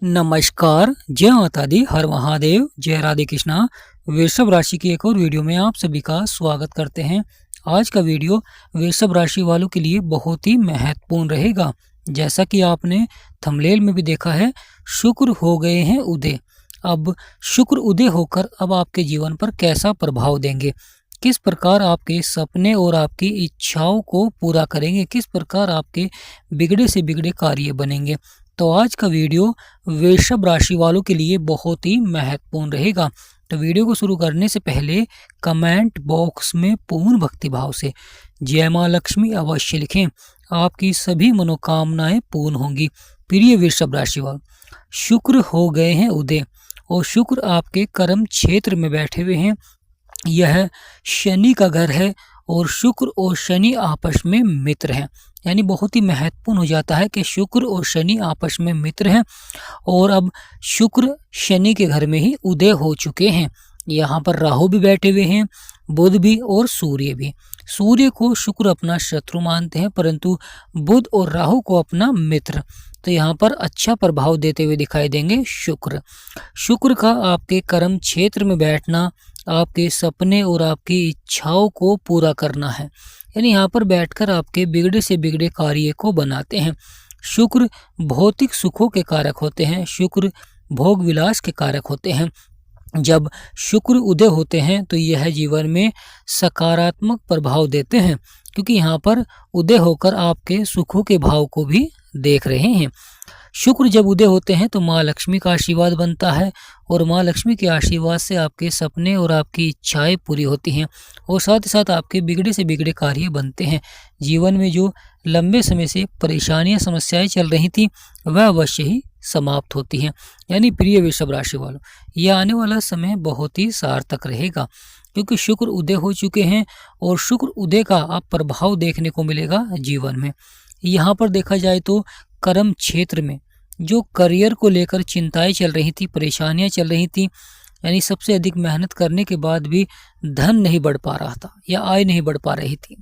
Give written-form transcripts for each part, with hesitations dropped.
नमस्कार, जय माता दी, हर महादेव, जय राधे कृष्णा। वृषभ राशि की एक और वीडियो में आप सभी का स्वागत करते हैं। आज का वीडियो वृषभ राशि वालों के लिए बहुत ही महत्वपूर्ण रहेगा। जैसा कि आपने थंबनेल में भी देखा है, शुक्र हो गए हैं उदय। अब शुक्र उदय होकर अब आपके जीवन पर कैसा प्रभाव देंगे, किस प्रकार आपके सपने और आपकी इच्छाओं को पूरा करेंगे, किस प्रकार आपके बिगड़े से बिगड़े कार्य बनेंगे। तो आज का वीडियो वृषभ राशि वालों के लिए बहुत ही महत्वपूर्ण रहेगा। तो वीडियो को शुरू करने से पहले कमेंट बॉक्स में पूर्ण भक्तिभाव से जय माँ लक्ष्मी अवश्य लिखें, आपकी सभी मनोकामनाएं पूर्ण होंगी। प्रिय वृषभ राशि वालों, शुक्र हो गए हैं उदय और शुक्र आपके कर्म क्षेत्र में बैठे हुए हैं। यह शनि का घर है और शुक्र और शनि आपस में मित्र हैं। यानी बहुत ही महत्वपूर्ण हो जाता है कि शुक्र और शनि आपस में मित्र हैं और अब शुक्र शनि के घर में ही उदय हो चुके हैं। यहाँ पर राहु भी बैठे हुए हैं, बुध भी और सूर्य भी। सूर्य को शुक्र अपना शत्रु मानते हैं, परंतु बुध और राहु को अपना मित्र। तो यहाँ पर अच्छा प्रभाव देते हुए दिखाई देंगे शुक्र। शुक्र का आपके कर्म क्षेत्र में बैठना आपके सपने और आपकी इच्छाओं को पूरा करना है। यानी यहाँ पर बैठकर आपके बिगड़े से बिगड़े कार्य को बनाते हैं। शुक्र भौतिक सुखों के कारक होते हैं, शुक्र भोग विलास के कारक होते हैं। जब शुक्र उदय होते हैं तो यह जीवन में सकारात्मक प्रभाव देते हैं, क्योंकि यहाँ पर उदय होकर आपके सुखों के भाव को भी देख रहे हैं। शुक्र जब उदय होते हैं तो माँ लक्ष्मी का आशीर्वाद बनता है और माँ लक्ष्मी के आशीर्वाद से आपके सपने और आपकी इच्छाएं पूरी होती हैं और साथ ही साथ आपके बिगड़े से बिगड़े कार्य बनते हैं। जीवन में जो लंबे समय से परेशानियां समस्याएं चल रही थी वह अवश्य ही समाप्त होती हैं। यानी प्रिय वृषभ राशि वालों, यह आने वाला समय बहुत ही सार्थक रहेगा, क्योंकि शुक्र उदय हो चुके हैं और शुक्र उदय का आप प्रभाव देखने को मिलेगा जीवन में। यहाँ पर देखा जाए तो कर्म क्षेत्र में जो करियर को लेकर चिंताएं चल रही थी, परेशानियां चल रही थी, यानी सबसे अधिक मेहनत करने के बाद भी धन नहीं बढ़ पा रहा था या आय नहीं बढ़ पा रही थी,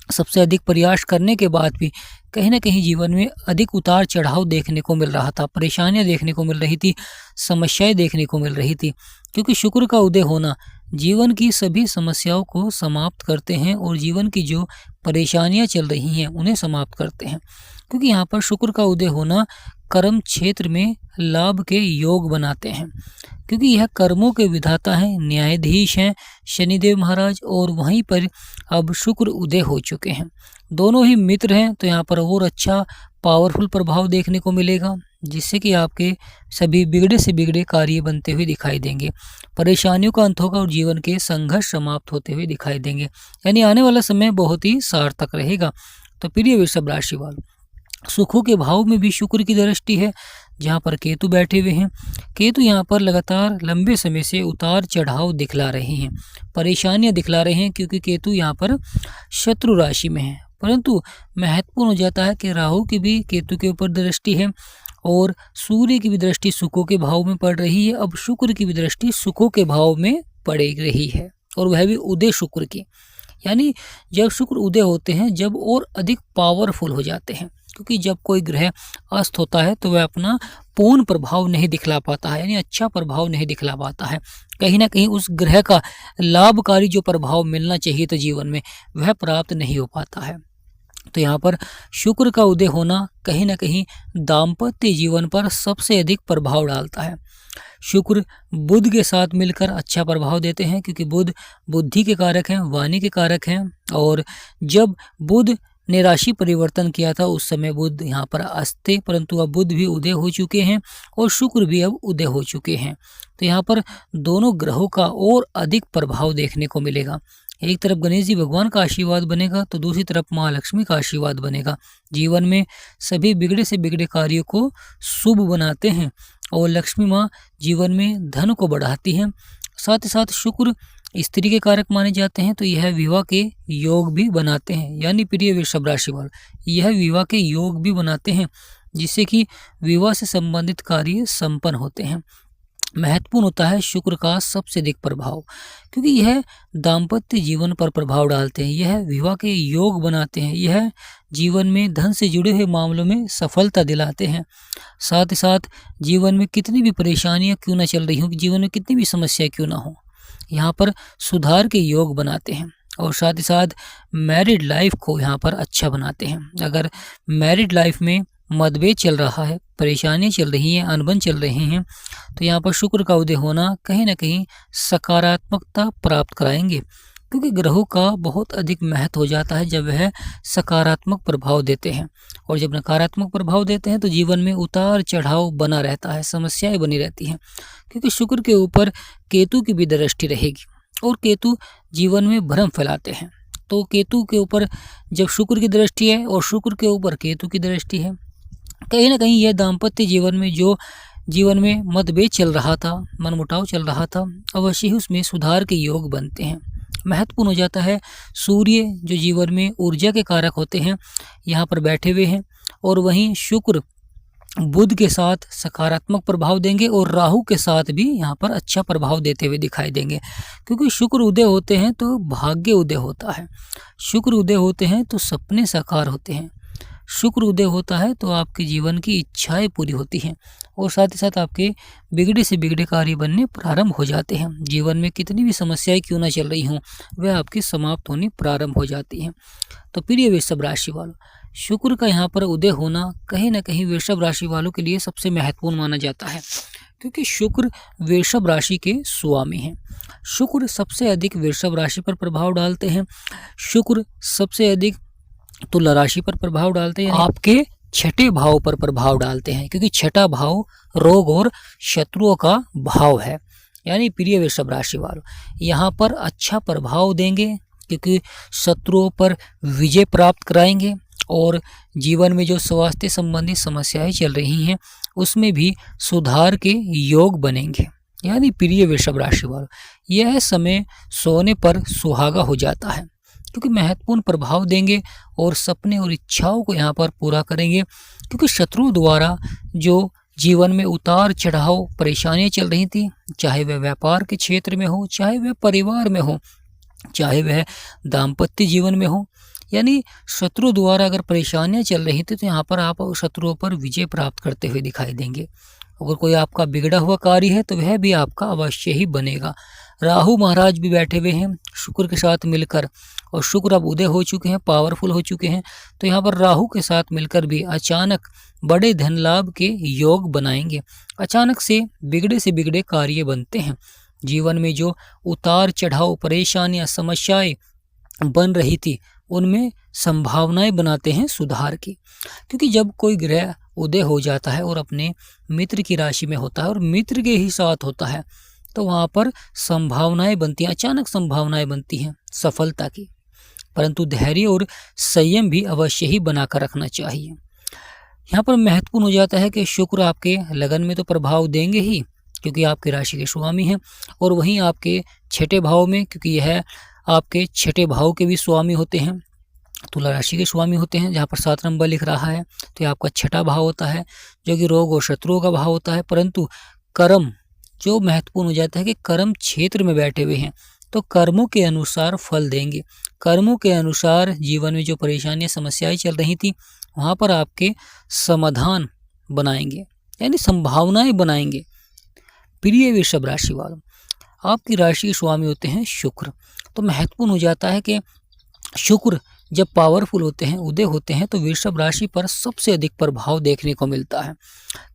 सबसे अधिक प्रयास करने के बाद भी कहीं ना कहीं जीवन में अधिक उतार चढ़ाव देखने को मिल रहा था, परेशानियां देखने को मिल रही थी, समस्याएं देखने को मिल रही थी। क्योंकि शुक्र का उदय होना जीवन की सभी समस्याओं को समाप्त करते हैं और जीवन की जो परेशानियां चल रही हैं उन्हें समाप्त करते हैं। क्योंकि यहाँ पर शुक्र का उदय होना कर्म क्षेत्र में लाभ के योग बनाते हैं, क्योंकि यह कर्मों के विधाता हैं, न्यायाधीश हैं शनिदेव महाराज, और वहीं पर अब शुक्र उदय हो चुके हैं। दोनों ही मित्र हैं, तो यहाँ पर और अच्छा पावरफुल प्रभाव देखने को मिलेगा, जिससे कि आपके सभी बिगड़े से बिगड़े कार्य बनते हुए दिखाई देंगे, परेशानियों का अंत होगा और जीवन के संघर्ष समाप्त होते हुए दिखाई देंगे। यानी आने वाला समय बहुत ही सार्थक रहेगा। तो प्रिय वृषभ राशि वालों, सुखों के भाव में भी शुक्र की दृष्टि है, जहाँ पर केतु बैठे हुए हैं। केतु यहाँ पर लगातार लंबे समय से उतार चढ़ाव दिखला रहे हैं, परेशानियां दिखला रहे हैं, क्योंकि केतु यहाँ पर शत्रु राशि में है। परंतु महत्वपूर्ण हो जाता है कि राहु की भी केतु के ऊपर दृष्टि है और सूर्य की भी दृष्टि सुखों के भाव में पड़ रही है। अब शुक्र की भी दृष्टि सुखों के भाव में पड़ रही है, और वह भी उदय शुक्र की। यानी जब शुक्र उदय होते हैं जब और अधिक पावरफुल हो जाते हैं, क्योंकि जब कोई ग्रह अस्त होता है तो वह अपना पूर्ण प्रभाव नहीं दिखला पाता है, यानी अच्छा प्रभाव नहीं दिखला पाता है। कहीं ना कहीं उस ग्रह का लाभकारी जो प्रभाव मिलना चाहिए था जीवन में, वह प्राप्त नहीं हो पाता है। तो यहाँ पर शुक्र का उदय होना कहीं ना कहीं दाम्पत्य जीवन पर सबसे अधिक प्रभाव डालता है। शुक्र बुध के साथ मिलकर अच्छा प्रभाव देते हैं, क्योंकि बुध बुद्धि के कारक हैं, वाणी के कारक हैं, और जब बुध ने राशि परिवर्तन किया था उस समय बुध यहाँ पर अस्त थे, परंतु अब बुध भी उदय हो चुके हैं और शुक्र भी अब उदय हो चुके हैं। तो यहाँ पर दोनों ग्रहों का और अधिक प्रभाव देखने को मिलेगा। एक तरफ गणेश जी भगवान का आशीर्वाद बनेगा तो दूसरी तरफ माँ लक्ष्मी का आशीर्वाद बनेगा। जीवन में सभी बिगड़े से बिगड़े कार्यों को शुभ बनाते हैं और लक्ष्मी माँ जीवन में धन को बढ़ाती हैं। साथ ही साथ शुक्र स्त्री के कारक माने जाते हैं, तो यह विवाह के योग भी बनाते हैं। यानी प्रिय वृषभ राशि वालों, यह विवाह के योग भी बनाते हैं, जिससे कि विवाह से संबंधित कार्य संपन्न होते हैं। महत्वपूर्ण होता है शुक्र का सबसे अधिक प्रभाव, क्योंकि यह दाम्पत्य जीवन पर प्रभाव डालते हैं, यह विवाह के योग बनाते हैं, यह जीवन में धन से जुड़े हुए मामलों में सफलता दिलाते हैं। साथ ही साथ जीवन में कितनी भी परेशानियां क्यों ना चल रही हों, जीवन में कितनी भी समस्या क्यों ना हो, यहाँ पर सुधार के योग बनाते हैं। और साथ ही साथ मैरिड लाइफ को यहाँ पर अच्छा बनाते हैं। अगर मैरिड लाइफ में मतभेद चल रहा है, परेशानियां चल रही हैं, अनबन चल रहे हैं, तो यहाँ पर शुक्र का उदय होना कहीं ना कहीं सकारात्मकता प्राप्त कराएंगे, क्योंकि ग्रहों का बहुत अधिक महत्व हो जाता है जब वह सकारात्मक प्रभाव देते हैं। और जब नकारात्मक प्रभाव देते हैं तो जीवन में उतार चढ़ाव बना रहता है, समस्याएं बनी रहती हैं, क्योंकि शुक्र के ऊपर केतु की भी दृष्टि रहेगी और केतु जीवन में भ्रम फैलाते हैं। तो केतु के ऊपर जब शुक्र की दृष्टि है और शुक्र के ऊपर केतु की दृष्टि है, कहीं ना कहीं यह दाम्पत्य जीवन में जो जीवन में मतभेद चल रहा था, मनमुटाव चल रहा था, अवश्य ही उसमें सुधार के योग बनते हैं। महत्वपूर्ण हो जाता है सूर्य जो जीवन में ऊर्जा के कारक होते हैं यहाँ पर बैठे हुए हैं, और वहीं शुक्र बुध के साथ सकारात्मक प्रभाव देंगे और राहु के साथ भी यहाँ पर अच्छा प्रभाव देते हुए दिखाई देंगे, क्योंकि शुक्र उदय होते हैं तो भाग्य उदय होता है, शुक्र उदय होते हैं तो सपने साकार होते हैं, शुक्र उदय होता है तो आपके जीवन की इच्छाएं पूरी होती हैं, और साथ ही साथ आपके बिगड़े से बिगड़े कार्य बनने प्रारंभ हो जाते हैं। जीवन में कितनी भी समस्याएं क्यों ना चल रही हों, वह आपकी समाप्त होनी प्रारंभ हो जाती हैं। तो प्रिय वृषभ राशि वालों, शुक्र का यहाँ पर उदय होना कहीं ना कहीं वृषभ राशि वालों के लिए सबसे महत्वपूर्ण माना जाता है, क्योंकि शुक्र वृषभ राशि के स्वामी हैं। शुक्र सबसे अधिक वृषभ राशि पर प्रभाव डालते हैं, शुक्र सबसे अधिक तुला राशि पर प्रभाव डालते हैं, आपके छठे भाव पर प्रभाव डालते हैं, क्योंकि छठा भाव रोग और शत्रुओं का भाव है। यानी प्रिय वृषभ राशि वालों, यहाँ पर अच्छा प्रभाव देंगे, क्योंकि शत्रुओं पर विजय प्राप्त कराएंगे, और जीवन में जो स्वास्थ्य संबंधी समस्याएं चल रही हैं उसमें भी सुधार के योग बनेंगे। यानी प्रिय वृषभ राशि वालों, यह समय सोने पर सुहागा हो जाता है, क्योंकि महत्वपूर्ण प्रभाव देंगे और सपने और इच्छाओं को यहाँ पर पूरा करेंगे, क्योंकि शत्रु द्वारा जो जीवन में उतार चढ़ाव परेशानियां चल रही थी, चाहे वह व्यापार के क्षेत्र में हो, चाहे वह परिवार में हो, चाहे वह दाम्पत्य जीवन में हो, यानी शत्रु द्वारा अगर परेशानियां चल रही थी तो यहाँ पर आप शत्रुओं पर विजय प्राप्त करते हुए दिखाई देंगे। अगर कोई आपका बिगड़ा हुआ कार्य है तो वह भी आपका अवश्य ही बनेगा। राहु महाराज भी बैठे हुए हैं शुक्र के साथ मिलकर, और शुक्र अब उदय हो चुके हैं, पावरफुल हो चुके हैं, तो यहाँ पर राहु के साथ मिलकर भी अचानक बड़े धन लाभ के योग बनाएंगे। अचानक से बिगड़े कार्य बनते हैं। जीवन में जो उतार चढ़ाव परेशानियां समस्याएं बन रही थी उनमें संभावनाएं बनाते हैं सुधार की, क्योंकि जब कोई ग्रह उदय हो जाता है और अपने मित्र की राशि में होता है और मित्र के ही साथ होता है तो वहाँ पर संभावनाएं बनती हैं, अचानक संभावनाएं बनती हैं सफलता की, परंतु धैर्य और संयम भी अवश्य ही बनाकर रखना चाहिए। यहाँ पर महत्वपूर्ण हो जाता है कि शुक्र आपके लगन में तो प्रभाव देंगे ही, क्योंकि आपकी राशि के स्वामी हैं, और वहीं आपके छठे भाव में, क्योंकि यह आपके छठे भाव के भी स्वामी होते हैं, तुला राशि के स्वामी होते हैं, जहाँ पर 7 नंबर लिख रहा है तो ये आपका छठा भाव होता है जो कि रोग और शत्रुओं का भाव होता है। परंतु कर्म जो महत्वपूर्ण हो जाता है कि कर्म क्षेत्र में बैठे हुए हैं तो कर्मों के अनुसार फल देंगे, कर्मों के अनुसार जीवन में जो परेशानियां समस्याएं चल रही थी वहाँ पर आपके समाधान बनाएंगे, यानी संभावनाएं बनाएंगे। प्रिय वृषभ राशि वालों, आपकी राशि के स्वामी होते हैं शुक्र, तो महत्वपूर्ण हो जाता है कि शुक्र जब पावरफुल होते हैं, उदय होते हैं, तो वृषभ राशि पर सबसे अधिक प्रभाव देखने को मिलता है,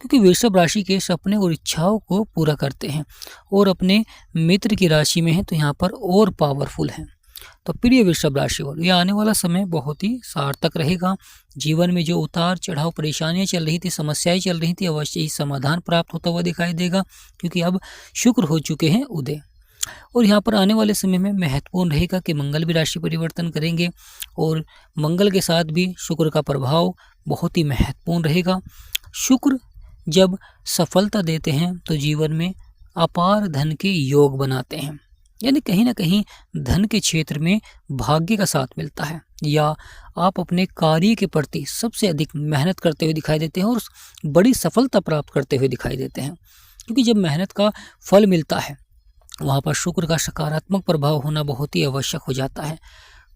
क्योंकि वृषभ राशि के सपने और इच्छाओं को पूरा करते हैं और अपने मित्र की राशि में है तो यहाँ पर और पावरफुल हैं। तो प्रिय वृषभ राशि वालों, यह आने वाला समय बहुत ही सार्थक रहेगा। जीवन में जो उतार चढ़ाव परेशानियां चल रही थी, समस्याएं चल रही थी, अवश्य ही समाधान प्राप्त होता हुआ दिखाई देगा, क्योंकि अब शुक्र हो चुके हैं उदय। और यहाँ पर आने वाले समय में महत्वपूर्ण रहेगा कि मंगल भी राशि परिवर्तन करेंगे और मंगल के साथ भी शुक्र का प्रभाव बहुत ही महत्वपूर्ण रहेगा। शुक्र जब सफलता देते हैं तो जीवन में अपार धन के योग बनाते हैं, यानी कहीं ना कहीं धन के क्षेत्र में भाग्य का साथ मिलता है, या आप अपने कार्य के प्रति सबसे अधिक मेहनत करते हुए दिखाई देते हैं और बड़ी सफलता प्राप्त करते हुए दिखाई देते हैं। क्योंकि जब मेहनत का फल मिलता है वहाँ पर शुक्र का सकारात्मक प्रभाव होना बहुत ही आवश्यक हो जाता है।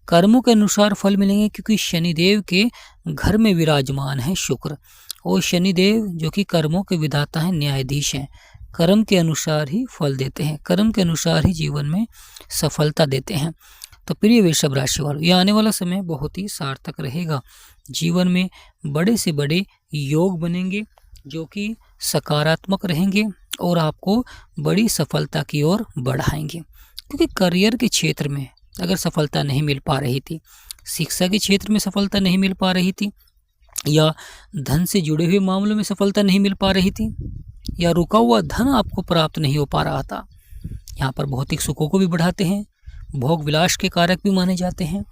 कर्मों के अनुसार फल मिलेंगे क्योंकि शनिदेव के घर में विराजमान है शुक्र, और शनिदेव जो कि कर्मों के विधाता हैं, न्यायाधीश हैं, कर्म के अनुसार ही फल देते हैं, कर्म के अनुसार ही जीवन में सफलता देते हैं। तो प्रिय वृषभ राशि वालों, यह आने वाला समय बहुत ही सार्थक रहेगा। जीवन में बड़े से बड़े योग बनेंगे जो कि सकारात्मक रहेंगे और आपको बड़ी सफलता की ओर बढ़ाएंगे। क्योंकि करियर के क्षेत्र में अगर सफलता नहीं मिल पा रही थी, शिक्षा के क्षेत्र में सफलता नहीं मिल पा रही थी, या धन से जुड़े हुए मामलों में सफलता नहीं मिल पा रही थी, या रुका हुआ धन आपको प्राप्त नहीं हो पा रहा था, यहाँ पर भौतिक सुखों को भी बढ़ाते हैं, भोग विलास के कारक भी माने जाते हैं।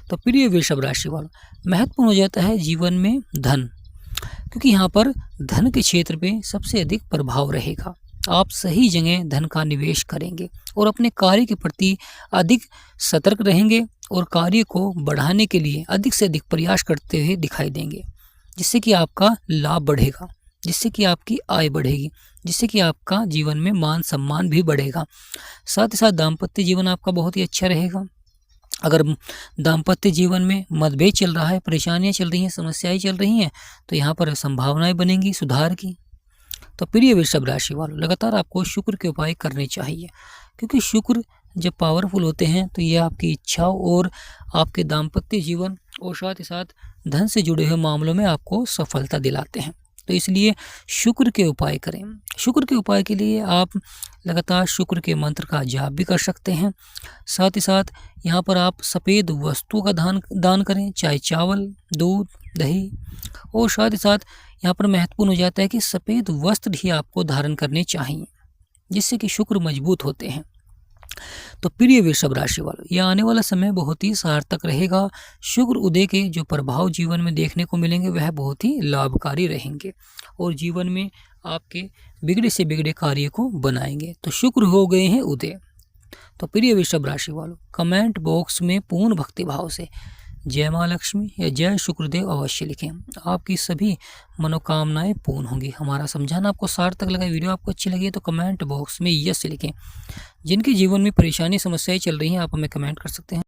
तो प्रिय वृषभ राशि वालों, महत्वपूर्ण हो जाता है जीवन में धन, क्योंकि यहाँ पर धन के क्षेत्र पे सबसे अधिक प्रभाव रहेगा। आप सही जगह धन का निवेश करेंगे और अपने कार्य के प्रति अधिक सतर्क रहेंगे और कार्य को बढ़ाने के लिए अधिक से अधिक प्रयास करते हुए दिखाई देंगे, जिससे कि आपका लाभ बढ़ेगा, जिससे कि आपकी आय बढ़ेगी, जिससे कि आपका जीवन में मान सम्मान भी बढ़ेगा। साथ ही साथ दाम्पत्य जीवन आपका बहुत ही अच्छा रहेगा। अगर दाम्पत्य जीवन में मतभेद चल रहा है, परेशानियां चल रही हैं, समस्याएं चल रही हैं, तो यहाँ पर संभावनाएं बनेंगी सुधार की। तो प्रिय वृषभ राशि वालों, लगातार आपको शुक्र के उपाय करने चाहिए, क्योंकि शुक्र जब पावरफुल होते हैं तो ये आपकी इच्छाओं और आपके दाम्पत्य जीवन और साथ ही साथ धन से जुड़े हुए मामलों में आपको सफलता दिलाते हैं। तो इसलिए शुक्र के उपाय करें। शुक्र के उपाय के लिए आप लगातार शुक्र के मंत्र का जाप भी कर सकते हैं। साथ ही साथ यहाँ पर आप सफ़ेद वस्तुओं का दान करें, चाहे चावल, दूध, दही, और साथ ही साथ यहाँ पर महत्वपूर्ण हो जाता है कि सफ़ेद वस्त्र ही आपको धारण करने चाहिए, जिससे कि शुक्र मजबूत होते हैं। तो प्रिय वृषभ राशि वालों, यह आने वाला समय बहुत ही सार्थक रहेगा। शुक्र उदय के जो प्रभाव जीवन में देखने को मिलेंगे वह बहुत ही लाभकारी रहेंगे और जीवन में आपके बिगड़े से बिगड़े कार्य को बनाएंगे। तो शुक्र हो गए हैं उदय। तो प्रिय वृषभ राशि वालों, कमेंट बॉक्स में पूर्ण भक्ति भाव से जय माँ लक्ष्मी या जय शुक्रदेव अवश्य लिखें। आपकी सभी मनोकामनाएं पूर्ण होंगी। हमारा समझाना आपको सार्थक लगा, वीडियो आपको अच्छी लगी तो कमेंट बॉक्स में यस लिखें। जिनके जीवन में परेशानी समस्याएं चल रही हैं आप हमें कमेंट कर सकते हैं।